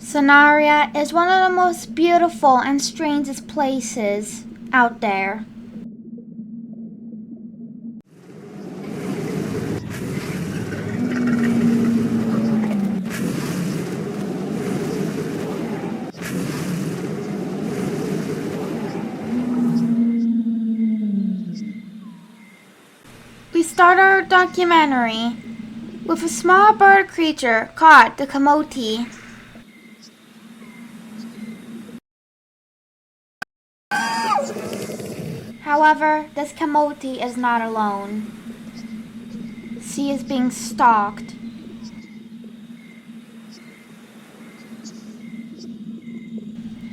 Scenaria is one of the most beautiful and strangest places out there. We start our documentary with a small bird creature called the coyote. However, this coyote is not alone. She is being stalked.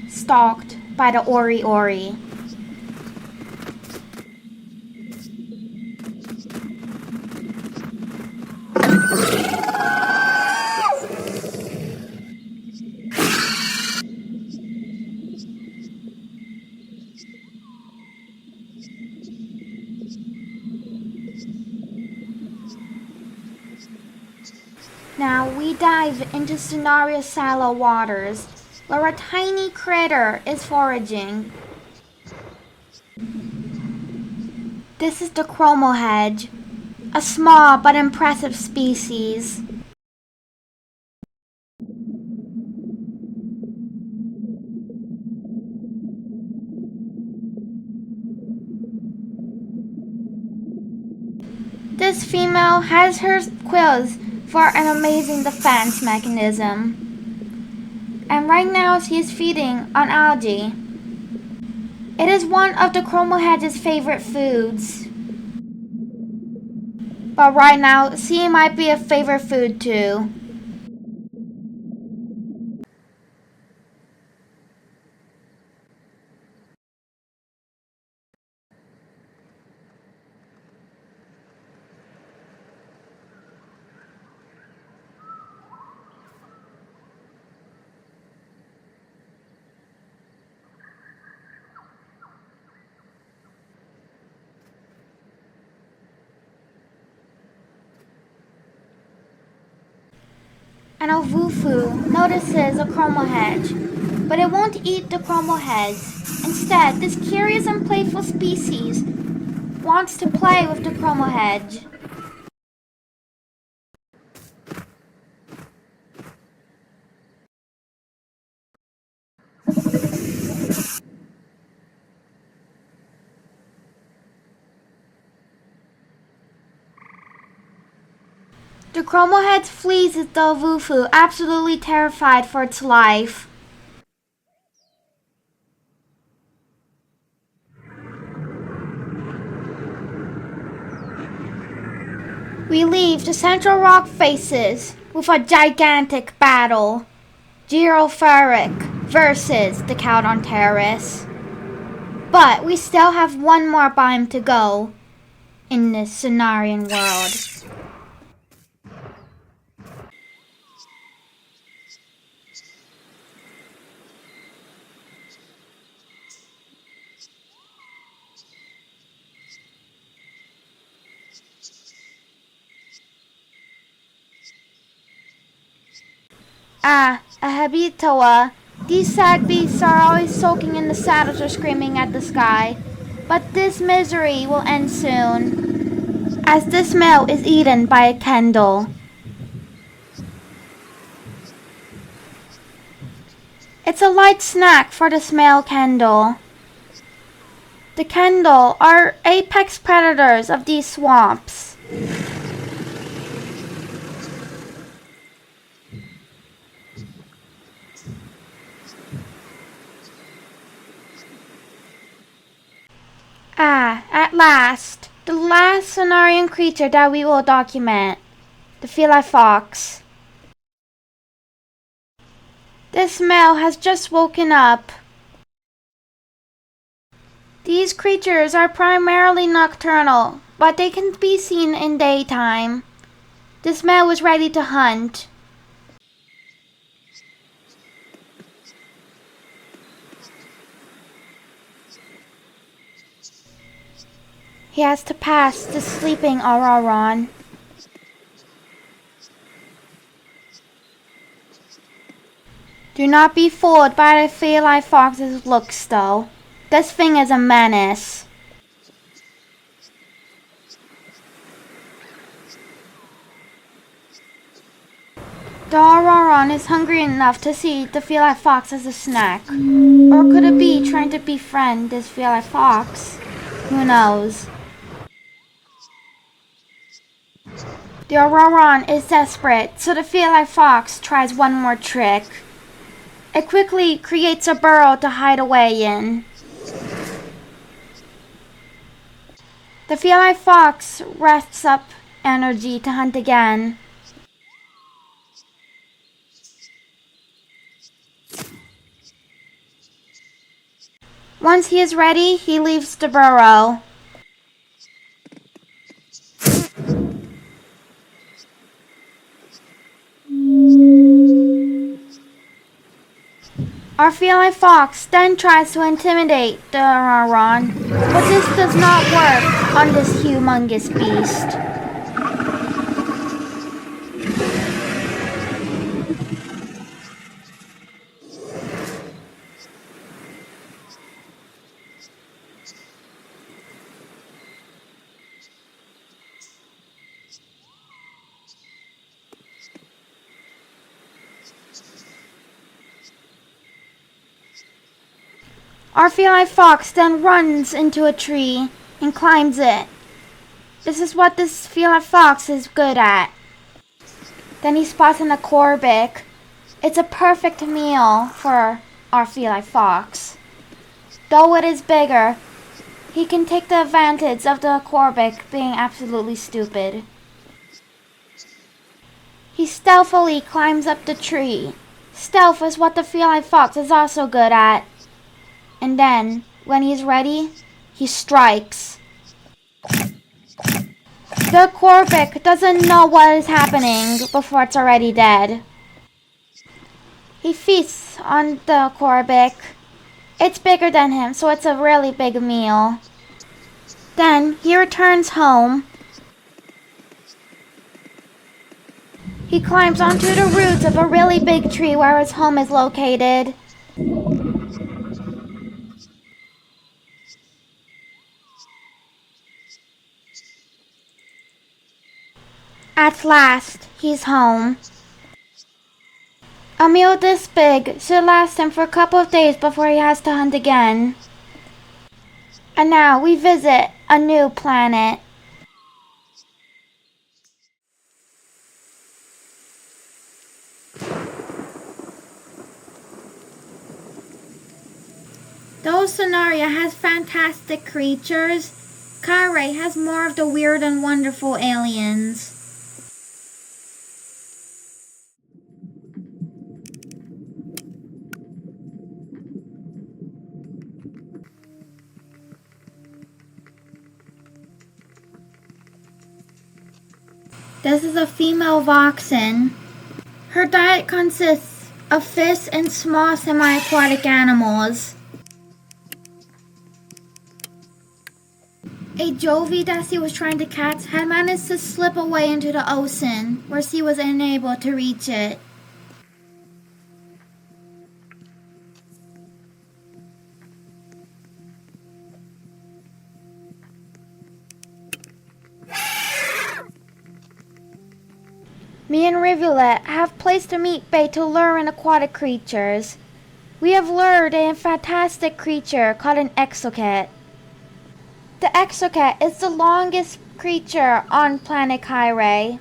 Stalked by the Ori Ori. Now we dive into Scenaria's shallow waters, where a tiny critter is foraging. This is the chromohedge, a small but impressive species. This female has her quills for an amazing defense mechanism. And right now she is feeding on algae. It is one of the chromohedge's favorite foods. But right now, she might be a favorite food too. And Owufu notices a chromohedge, but it won't eat the chromohedge. Instead, this curious and playful species wants to play with the chromohedge. The chromohedge flees at the Owufu, absolutely terrified for its life. We leave the Central Rock faces with a gigantic battle. Giroferric versus the Count on Terrace. But we still have one more biome to go in this Cenarian world. A habitoa. These sad beasts are always soaking in the saddles or screaming at the sky. But this misery will end soon, as this male is eaten by a Kendall. It's a light snack for the male Kendall. The Kendall are apex predators of these swamps. At last, the last Cenarian creature that we will document, the Philae fox. This male has just woken up. These creatures are primarily nocturnal, but they can be seen in daytime. This male was ready to hunt. He has to pass the sleeping Auroron. Do not be fooled by the feline fox's looks, though. This thing is a menace. The Auroron is hungry enough to see the feline fox as a snack. Or could it be trying to befriend this feline fox? Who knows? The Auroron is desperate, so the feline fox tries one more trick. It quickly creates a burrow to hide away in. The feline fox rests up energy to hunt again. Once he is ready, he leaves the burrow. Our feline fox then tries to intimidate the Auroron, but this does not work on this humongous beast. Our feline fox then runs into a tree and climbs it. This is what this feline fox is good at. Then he spots an acorbic. It's a perfect meal for our feline fox. Though it is bigger, he can take the advantage of the acorbic being absolutely stupid. He stealthily climbs up the tree. Stealth is what the feline fox is also good at. And then, when he's ready, he strikes. The Corvic doesn't know what is happening before it's already dead. He feasts on the Corvic. It's bigger than him, so it's a really big meal. Then, he returns home. He climbs onto the roots of a really big tree where his home is located. At last, he's home. A meal this big should last him for a couple of days before he has to hunt again. And now we visit a new planet. Though Sonaria has fantastic creatures, Kyrie has more of the weird and wonderful aliens. This is a female Voxen. Her diet consists of fish and small semi-aquatic animals. A Jovi that she was trying to catch had managed to slip away into the ocean, where she was unable to reach it. Me and Rivulet have placed a meat bait to lure in aquatic creatures. We have lured a fantastic creature called an exocat. The exocat is the longest creature on planet Kyrie.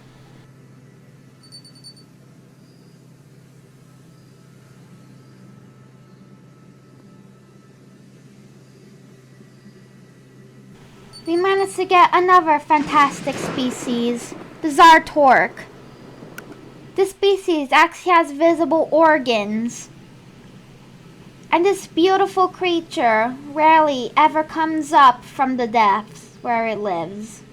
We managed to get another fantastic species, the Zartork. This species actually has visible organs. And this beautiful creature rarely ever comes up from the depths where it lives.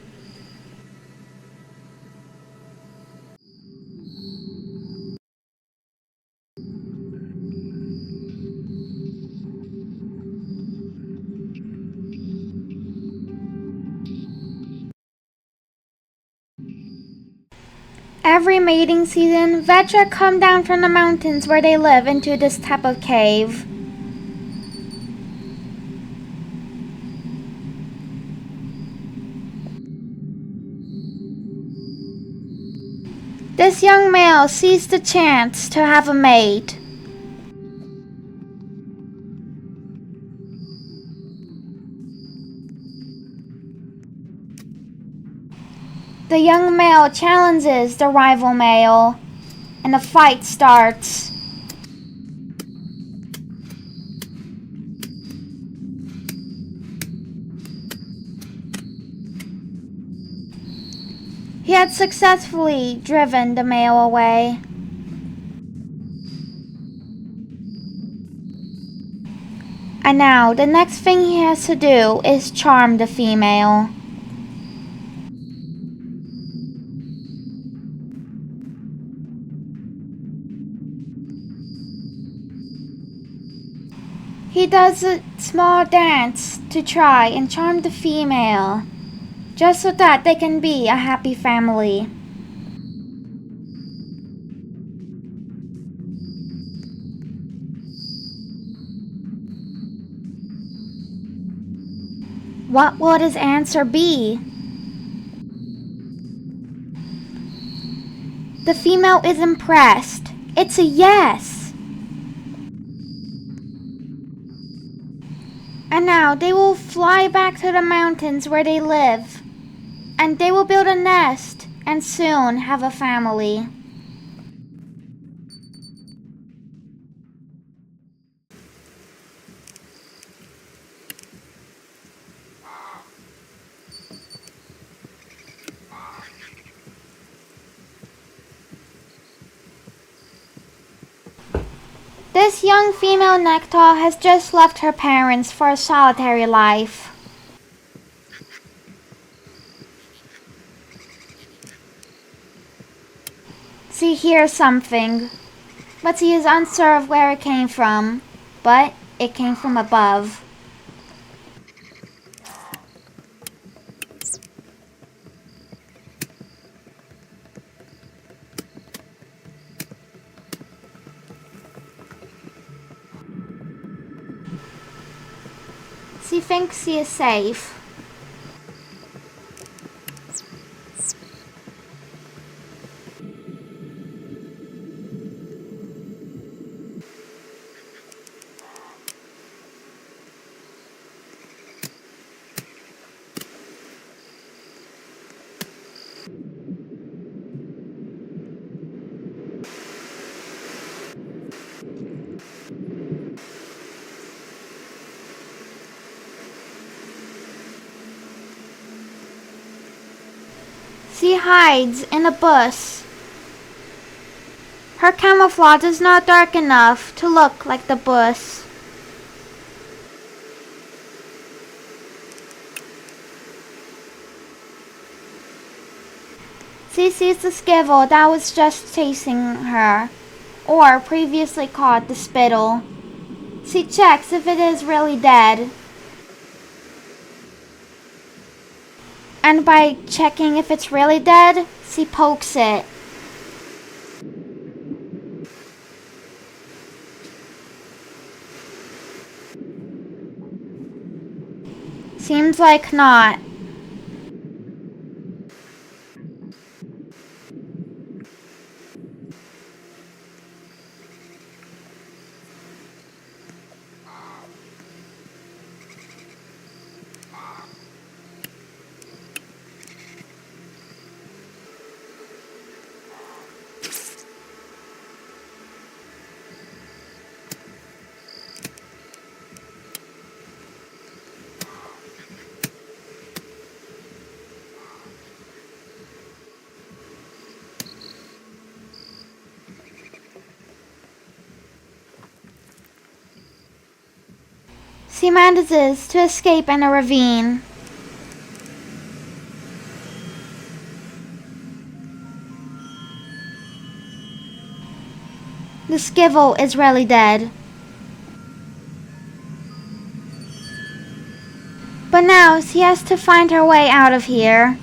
every mating season, Vetra come down from the mountains where they live into this type of cave. This young male sees the chance to have a mate. The young male challenges the rival male, and a fight starts. He had successfully driven the male away. And now, the next thing he has to do is charm the female. He does a small dance to try and charm the female, just so that they can be a happy family. What will his answer be? The female is impressed. It's a yes. And now they will fly back to the mountains where they live. And they will build a nest and soon have a family. This young female Nectar has just left her parents for a solitary life. She hears something, but she is unsure of where it came from, but it came from above. She thinks she is safe. She hides in a bush. Her camouflage is not dark enough to look like the bush. She sees the skivel that was just chasing her, or previously called the spittle. She checks if it is really dead. And by checking if it's really dead, she pokes it. Seems like not. She manages to escape in a ravine. The skivel is really dead. But now she has to find her way out of here.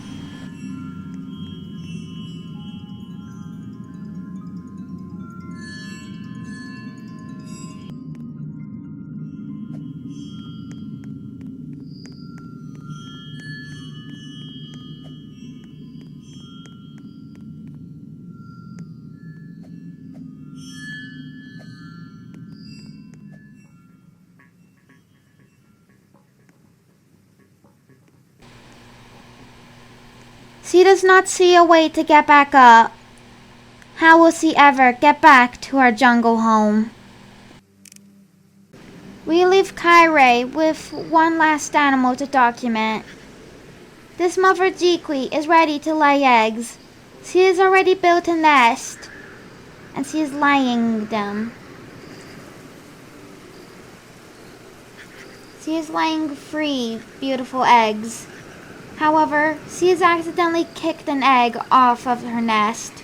She does not see a way to get back up. How will she ever get back to her jungle home? We leave Kyrie with one last animal to document. This mother Jikwi is ready to lay eggs. She has already built a nest, and she is laying them. She is laying 3 beautiful eggs. However, she has accidentally kicked an egg off of her nest.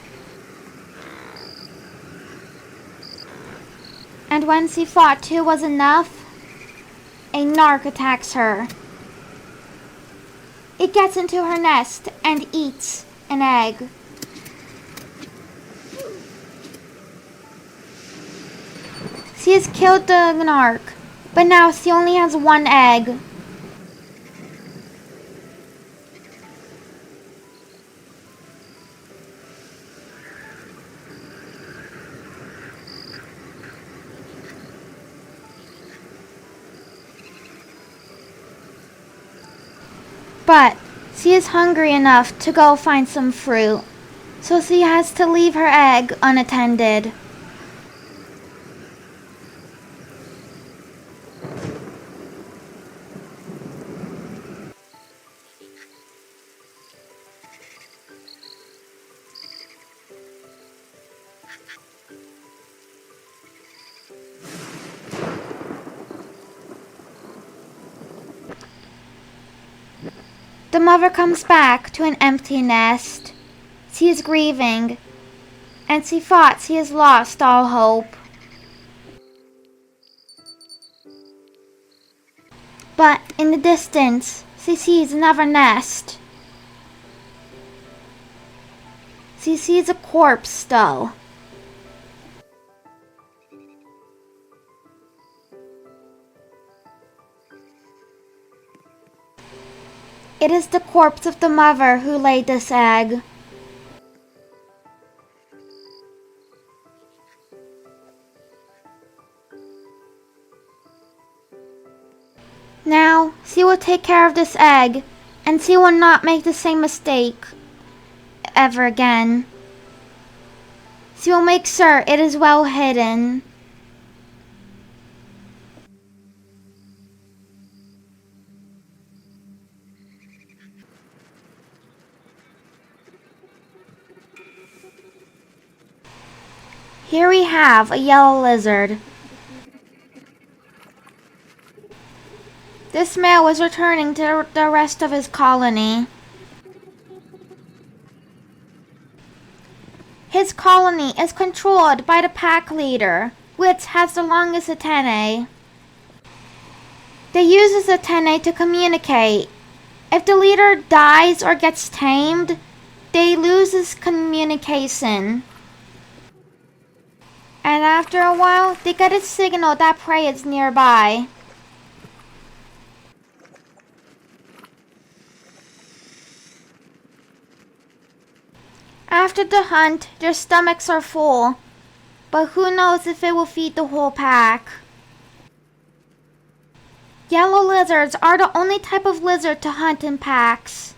And when she thought 2 was enough, a narc attacks her. It gets into her nest and eats an egg. She has killed the narc, but now she only has 1 egg. But she is hungry enough to go find some fruit, so she has to leave her egg unattended. The mother comes back to an empty nest. She is grieving, and she thought she has lost all hope. But in the distance, she sees another nest. She sees a corpse, though. It is the corpse of the mother who laid this egg. Now, she will take care of this egg, and she will not make the same mistake ever again. She will make sure it is well hidden. Here we have a yellow lizard. This male is returning to the rest of his colony. His colony is controlled by the pack leader, which has the longest antennae. They use his antennae to communicate. If the leader dies or gets tamed, they lose his communication. And after a while, they get a signal that prey is nearby. After the hunt, their stomachs are full, but who knows if it will feed the whole pack. Yellow lizards are the only type of lizard to hunt in packs.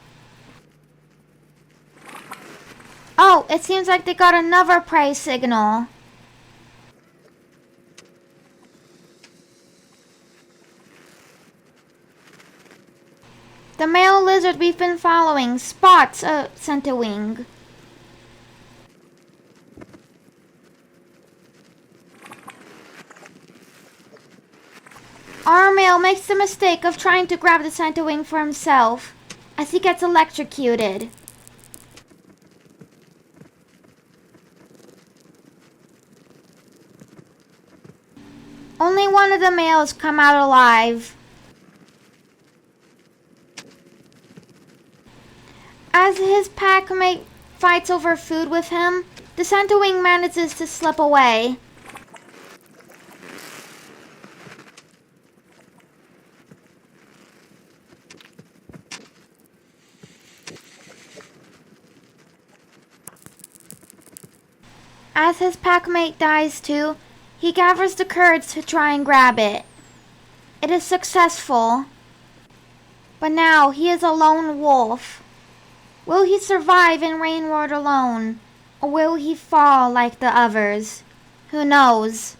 Oh, it seems like they got another prey signal. The male lizard we've been following spots a centipede. Our male makes the mistake of trying to grab the centipede for himself, as he gets electrocuted. Only one of the males come out alive. As his packmate fights over food with him, the centipede manages to slip away. As his packmate dies too, he gathers the courage to try and grab it. It is successful. But now he is a lone wolf. Will he survive in Rainward alone? Or will he fall like the others? Who knows?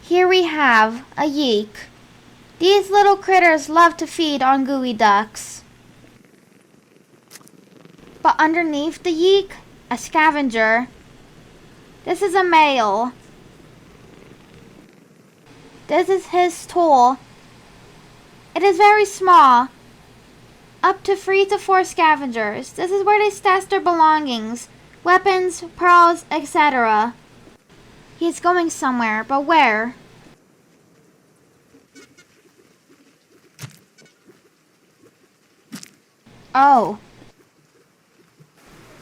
Here we have a yeek. These little critters love to feed on gooey ducks. But underneath the yeek, a scavenger. This is a male. This is his tool. It is very small. Up to 3 to 4 scavengers. This is where they stash their belongings. Weapons, pearls, etc. He is going somewhere, but where? Oh.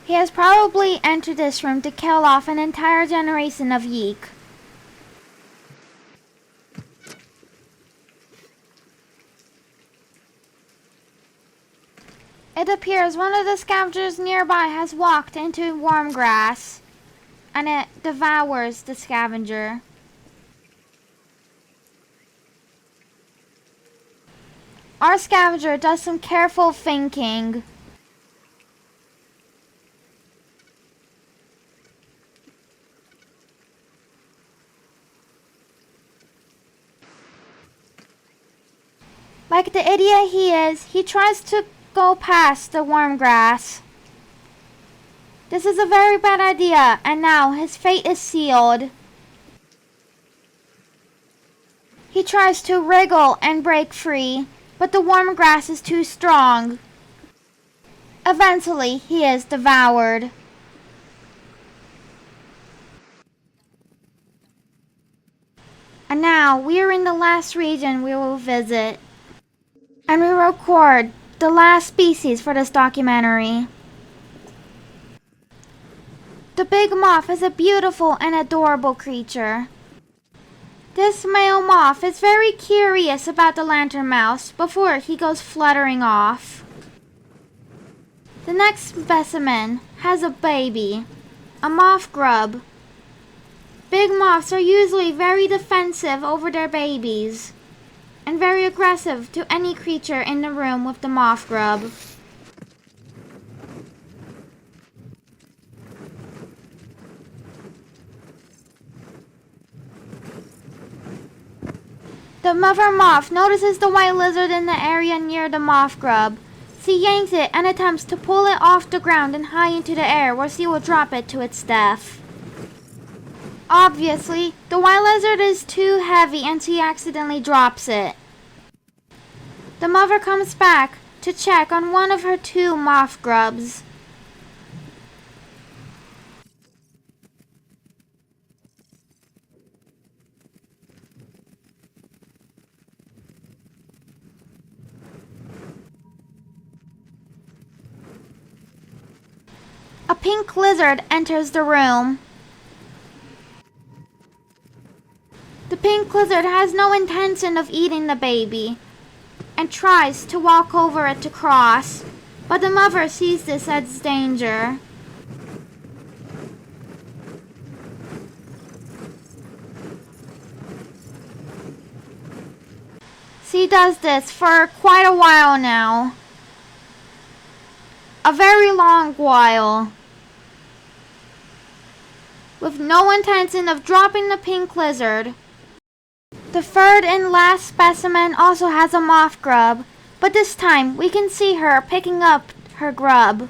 He has probably entered this room to kill off an entire generation of yeek. It appears one of the scavengers nearby has walked into warm grass, and it devours the scavenger. Our scavenger does some careful thinking. Like the idiot he is, he tries to go past the warm grass. This is a very bad idea, and now his fate is sealed. He tries to wriggle and break free, but the warm grass is too strong. Eventually, he is devoured. And now, we are in the last region we will visit. And we record the last species for this documentary. The big moth is a beautiful and adorable creature. This male moth is very curious about the lantern mouse before he goes fluttering off. The next specimen has a baby, a moth grub. Big moths are usually very defensive over their babies, and very aggressive to any creature in the room with the moth grub. The mother moth notices the white lizard in the area near the moth grub. She yanks it and attempts to pull it off the ground and high into the air where she will drop it to its death. Obviously, the white lizard is too heavy and she accidentally drops it. The mother comes back to check on one of her 2 moth grubs. A pink lizard enters the room. The pink lizard has no intention of eating the baby and tries to walk over it to cross, but the mother sees this as danger. She does this for quite a while now. A very long while. With no intention of dropping the pink lizard. The third and last specimen also has a moth grub, but this time we can see her picking up her grub.